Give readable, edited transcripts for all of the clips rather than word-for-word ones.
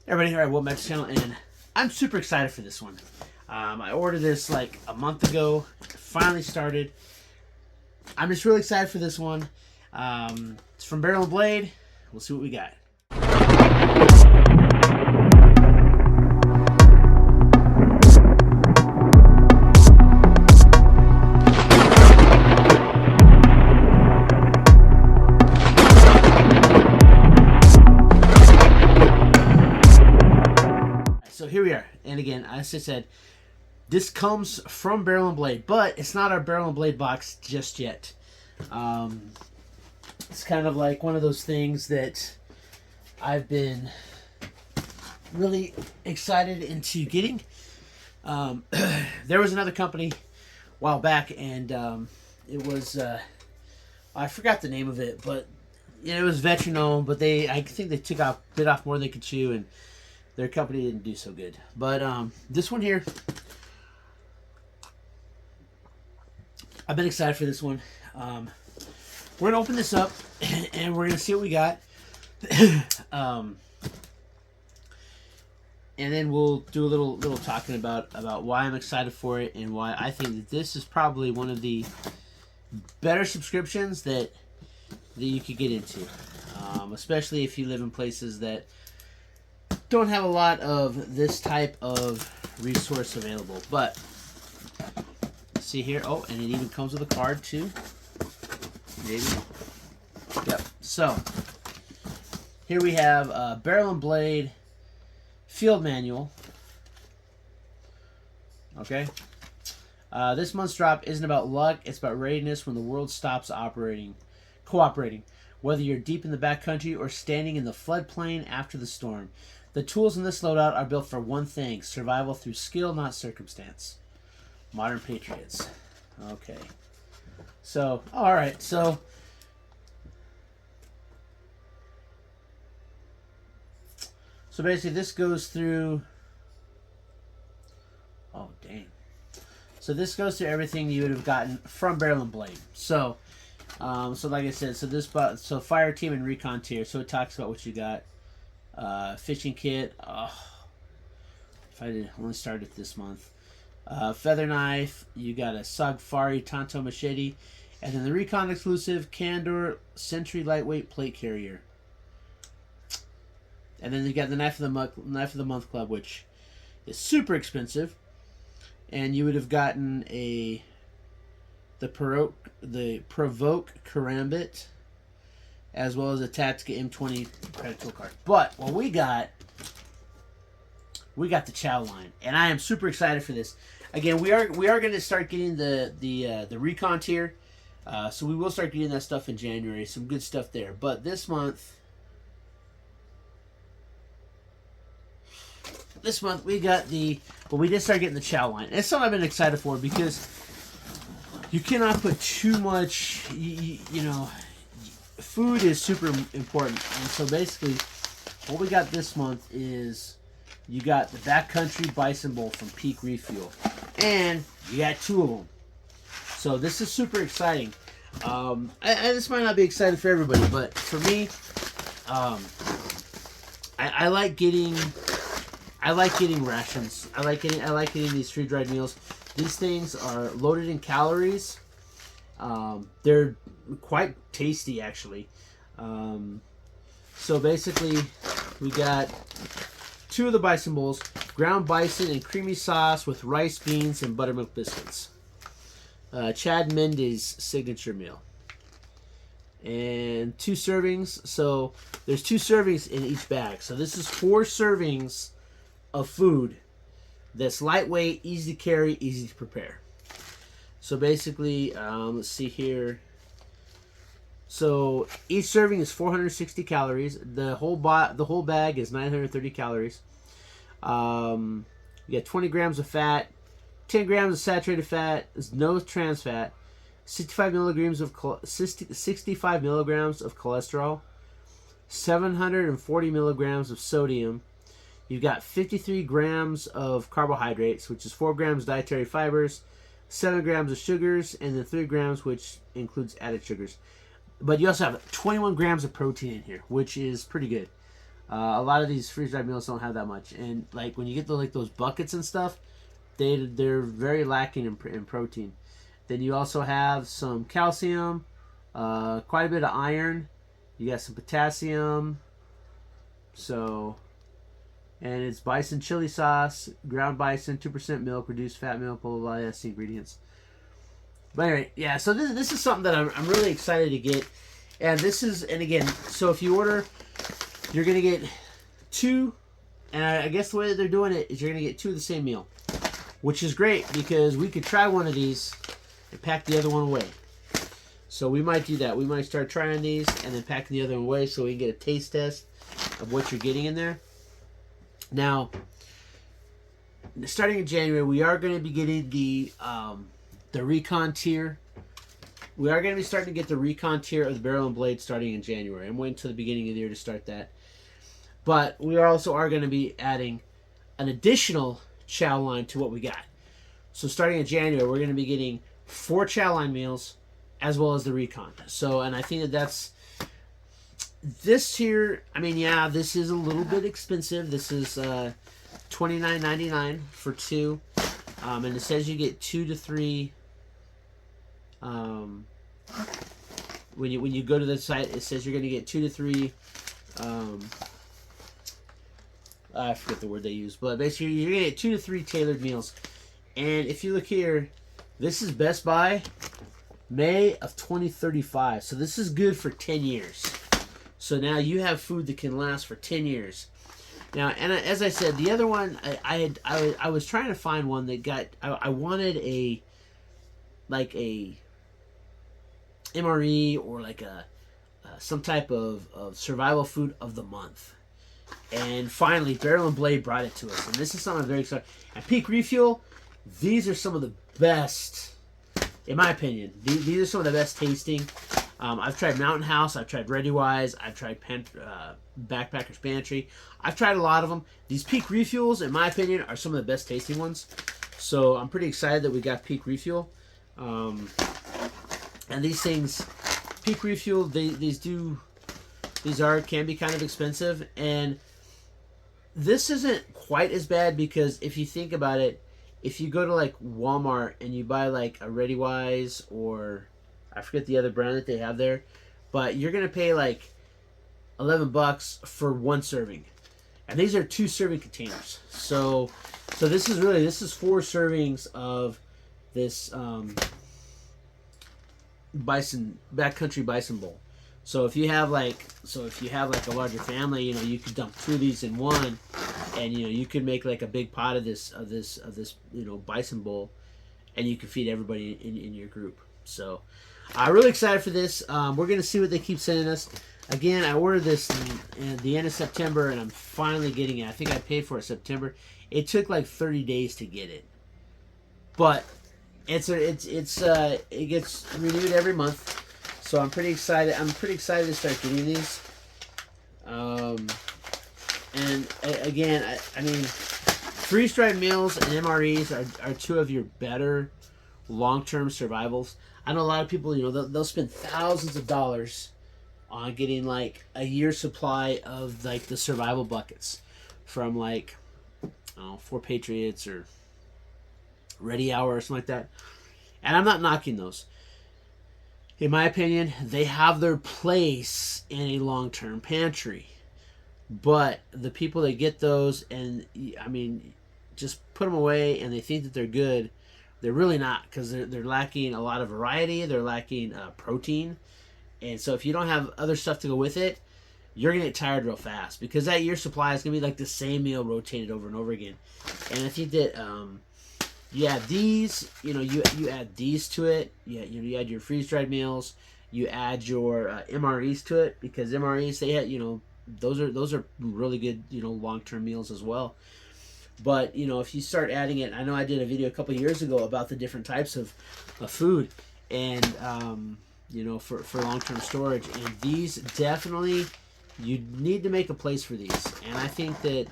Everybody here at Will Max channel, and I'm super excited for this one. I ordered this like a month ago. It finally started. I'm just really excited for this one. It's from Barrel and Blade. We'll see what we got. So here we are, and again, as I said, this comes from Barrel and Blade, but it's not our Barrel and Blade box just yet. It's kind of like one of those things that I've been really excited into getting. There was another company a while back, and it was I forgot the name of it, but it was veteran owned. But I think they bit off more than they could chew, and their company didn't do so good. But this one here, I've been excited for this one. We're gonna open this up and we're gonna see what we got. And then we'll do a little talking about why I'm excited for it and why I think that this is probably one of the better subscriptions that you could get into, especially if you live in places that don't have a lot of this type of resource available. But see here, oh, and it even comes with a card too. Maybe. Yep. So here we have Barrel and Blade Field Manual. Okay. This month's drop isn't about luck, it's about readiness when the world stops cooperating. Whether you're deep in the backcountry or standing in the floodplain after the storm, the tools in this loadout are built for one thing: survival through skill, not circumstance. Modern Patriots. Okay. So, alright, so basically this goes through, oh dang. So this goes through everything you would have gotten from Barrel and Blade. So like I said, so Fire Team and Recon Tier. So it talks about what you got. Fishing kit. Oh, if I did only started this month. Feather knife. You got a Sagfari Tanto machete, and then the Recon exclusive Candor Sentry lightweight plate carrier. And then you got the Knife of the Month Club, which is super expensive. And you would have gotten the Provoke Karambit, as well as a Tactica M20 credit tool card. But what we got the Chow line, and I am super excited for this. Again, we are going to start getting the Recon tier, so we will start getting that stuff in January. Some good stuff there. But this month we got we did start getting the Chow line. And it's something I've been excited for because you cannot put too much. Food is super important, and so basically, what we got this month is you got the Backcountry Bison Bowl from Peak Refuel, and you got 2 of them. So this is super exciting. This might not be exciting for everybody, but for me, I like getting rations. I like getting these free-dried meals. These things are loaded in calories. They're quite tasty, actually. So basically, we got 2 of the bison bowls: ground bison and creamy sauce with rice, beans, and buttermilk biscuits. Chad Mendes signature meal. And 2 servings. So there's 2 servings in each bag. So this is 4 servings of food that's lightweight, easy to carry, easy to prepare. So basically, let's see here. So each serving is 460 calories. The whole bag is 930 calories. You got 20 grams of fat, 10 grams of saturated fat, no trans fat, 65 milligrams of cholesterol, 740 milligrams of sodium. You've got 53 grams of carbohydrates, which is 4 grams dietary fibers, 7 grams of sugars, and then 3 grams, which includes added sugars. But you also have 21 grams of protein in here, which is pretty good. A lot of these freeze-dried meals don't have that much, and like when you get like those buckets and stuff, they're very lacking in protein. Then you also have some calcium, quite a bit of iron. You got some potassium. So, and it's bison chili sauce, ground bison, 2% milk, reduced fat milk, blah blah blah. That's the ingredients. But anyway, yeah. So this is something that I'm really excited to get, and again, so if you order, you're gonna get 2, and I guess the way that they're doing it is you're gonna get 2 of the same meal, which is great because we could try one of these and pack the other one away. So we might do that. We might start trying these and then packing the other one away so we can get a taste test of what you're getting in there. Now, starting in January, we are going to be getting the Recon tier. We are going to be starting to get the Recon tier of the Barrel and Blade starting in January. I'm waiting until the beginning of the year to start that. But we also are going to be adding an additional chow line to what we got. So starting in January, we're going to be getting 4 chow line meals as well as the Recon. So, and I think that's this tier. I mean, yeah, this is a little bit expensive. This is $29.99 for 2, and it says you get 2 to 3. When you go to the site, it says you're going to get 2 to 3. I forget the word they use, but basically you're going to get 2 to 3 tailored meals. And if you look here, this is Best Buy, May of 2035. So this is good for 10 years. So now you have food that can last for 10 years. Now, and as I said, the other one, I was trying to find one that got, I wanted a MRE or like some type of survival food of the month. And finally, Barrel and Blade brought it to us. And this is something I'm very excited. And Peak Refuel, these are some of the best, in my opinion. These are some of the best tasting. I've tried Mountain House. I've tried ReadyWise. I've tried Backpacker's Pantry. I've tried a lot of them. These Peak Refuels, in my opinion, are some of the best tasting ones. So I'm pretty excited that we got Peak Refuel. And these things, Peak Refuel, can be kind of expensive. And this isn't quite as bad because if you think about it, if you go to like Walmart and you buy like a ReadyWise or I forget the other brand that they have there, but you're gonna pay like $11 for 1 serving, and these are 2 serving containers. So this is 4 servings of this backcountry bison bowl. So if you have like a larger family, you could dump 2 of these in one, and you could make like a big pot of this bison bowl, and you can feed everybody in your group. So I'm really excited for this. We're gonna see what they keep sending us. Again, I ordered this at the end of September, and I'm finally getting it. I think I paid for it September. It took like 30 days to get it, but it gets renewed every month. So I'm pretty excited. I'm pretty excited to start getting these. And again, I mean, freeze-dried meals and MREs are 2 of your better long-term survivals. I know a lot of people, they'll spend thousands of dollars on getting like a year's supply of like the survival buckets from like 4 Patriots or Ready Hour or something like that. And I'm not knocking those. In my opinion, they have their place in a long-term pantry. But the people that get those and, I mean, just put them away and they think that they're good, they're really not, because they're lacking a lot of variety. They're lacking protein. And so if you don't have other stuff to go with it, you're going to get tired real fast, because that year's supply is going to be like the same meal rotated over and over again. And I think that you add these, you add these to it. You add your freeze-dried meals. You add your MREs to it, because MREs, they had, those are really good, long-term meals as well. But if you start adding it, I know I did a video a couple years ago about the different types of food, and for long-term storage. And these definitely, you need to make a place for these. And I think that,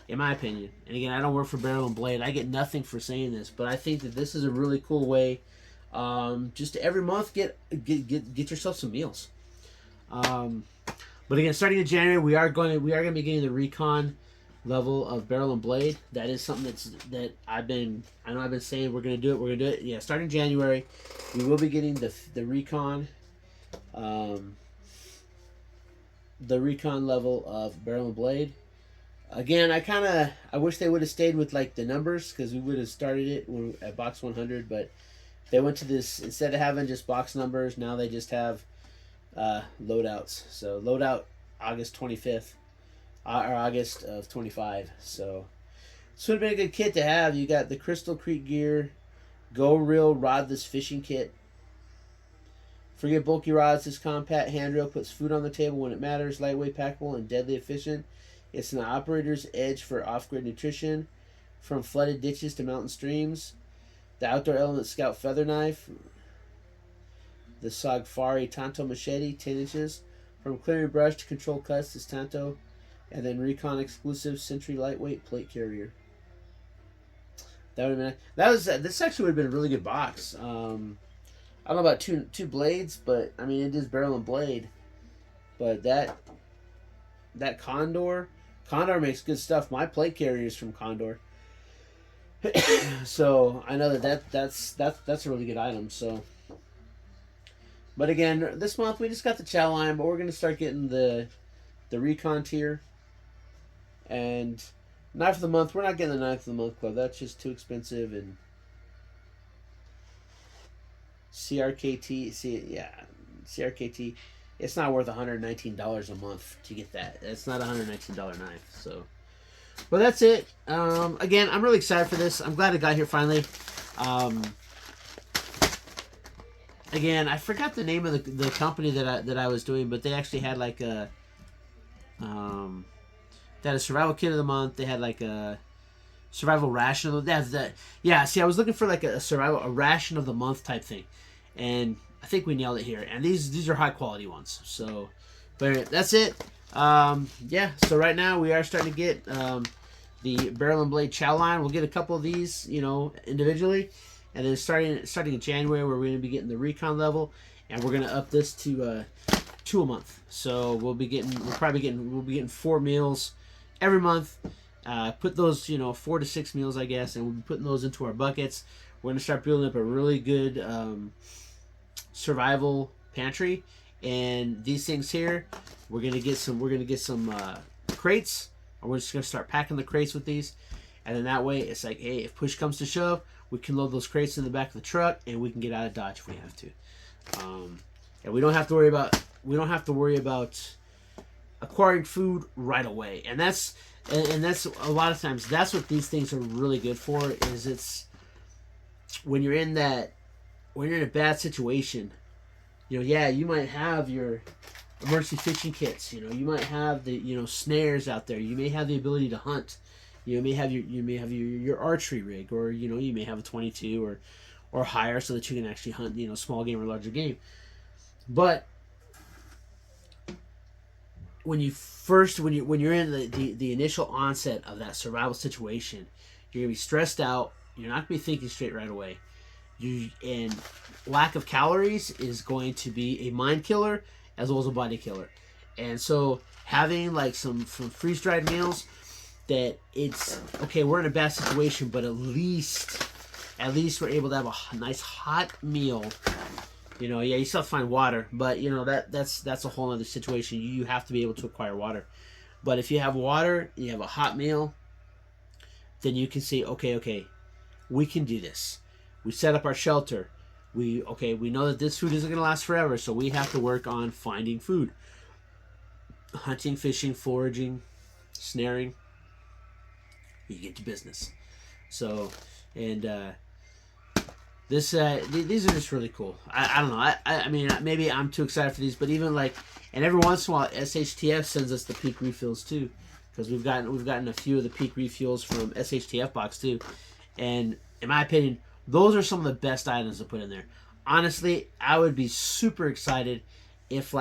in my opinion, and again, I don't work for Barrel and Blade, I get nothing for saying this, but I think that this is a really cool way, just to every month get yourself some meals. But again, starting in January, we are going to be getting the recon level of barrel and blade. That is something that I've been saying we're gonna do it. We're gonna do it. Yeah, starting January, we will be getting the recon, the recon level of barrel and blade. Again, I wish they would have stayed with like the numbers, because we would have started it at box 100. But they went to this, instead of having just box numbers, now they just have loadouts. So loadout August 25th. Or August of 25. So this would have been a good kit to have. You got the Crystal Creek gear, Go Reel Rodless fishing kit. Forget bulky rods. This compact handrail puts food on the table when it matters. Lightweight, packable, and deadly efficient. It's an operator's edge for off-grid nutrition, from flooded ditches to mountain streams. The Outdoor Element Scout feather knife. The Sagfari Tanto machete, 10 inches. From clearing brush to control cuts, this Tanto. And then Recon exclusive Sentry lightweight plate carrier. That would have been this actually would have been a really good box. I don't know about two blades, but I mean it is barrel and blade. But that Condor makes good stuff. My plate carrier is from Condor, so I know that's a really good item. So, but again, this month we just got the chow line, but we're gonna start getting the Recon tier. And knife of the month, we're not getting the knife of the month club. That's just too expensive. And CRKT, CRKT, it's not worth $119 a month to get that. It's not a $119 knife. So, but that's it. Again, I'm really excited for this. I'm glad it got here finally. Again, I forgot the name of the company that I was doing, but they actually had like a they had a survival kit of the month. They had like a survival ration of the yeah. See, I was looking for like a ration of the month type thing, and I think we nailed it here. And these are high quality ones. So, but that's it. Yeah. So right now we are starting to get the barrel and blade chow line. We'll get a couple of these, individually, and then starting in January, we're going to be getting the recon level, and we're going to up this to 2 a month. So we'll be getting 4 meals every month. Put those 4 to 6 meals, I guess, and we'll be putting those into our buckets. We're gonna start building up a really good survival pantry. And these things here, we're gonna get some crates, and we're just gonna start packing the crates with these. And then that way, it's like, hey, if push comes to shove, we can load those crates in the back of the truck, and we can get out of Dodge if we have to. And we don't have to worry about acquiring food right away. And that's a lot of times that's what these things are really good for. Is it's when you're in a bad situation, you might have your emergency fishing kits. You might have the snares out there. You may have the ability to hunt. You may have your archery rig, or you may have a 22 or higher, so that you can actually hunt small game or larger game. But when you're in the initial onset of that survival situation, you're gonna be stressed out. You're not gonna be thinking straight right away. And lack of calories is going to be a mind killer as well as a body killer. And so having like some freeze dried meals, that it's okay, we're in a bad situation, but at least we're able to have a nice hot meal. You still have to find water, but that's a whole other situation. You have to be able to acquire water. But if you have water, you have a hot meal, then you can say, okay, we can do this. We set up our shelter. We know that this food isn't going to last forever, so we have to work on finding food. Hunting, fishing, foraging, snaring. You get to business. So, and these are just really cool. I don't know. I mean, maybe I'm too excited for these, but even and every once in a while, SHTF sends us the peak refills too, because we've gotten a few of the peak refills from SHTF box too, and in my opinion, those are some of the best items to put in there. Honestly, I would be super excited if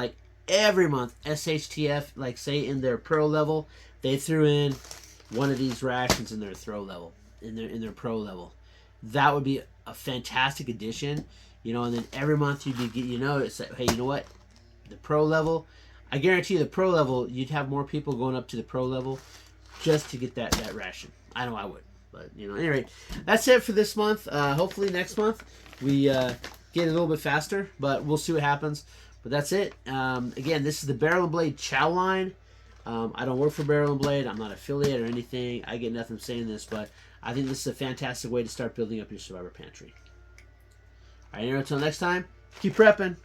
every month SHTF, say in their pro level, they threw in one of these rations in their throw level, in their pro level. That would be a fantastic addition, and then every month you'd be, it's like, hey, you know what? The pro level, I guarantee the pro level, you'd have more people going up to the pro level just to get that ration. I know I would. But, you know, anyway, that's it for this month. Hopefully next month we get a little bit faster, but we'll see what happens. But that's it. Again, this is the Barrel and Blade Chow line. I don't work for Barrel and Blade. I'm not affiliate or anything. I get nothing saying this, but I think this is a fantastic way to start building up your survivor pantry. All right, until next time, keep prepping.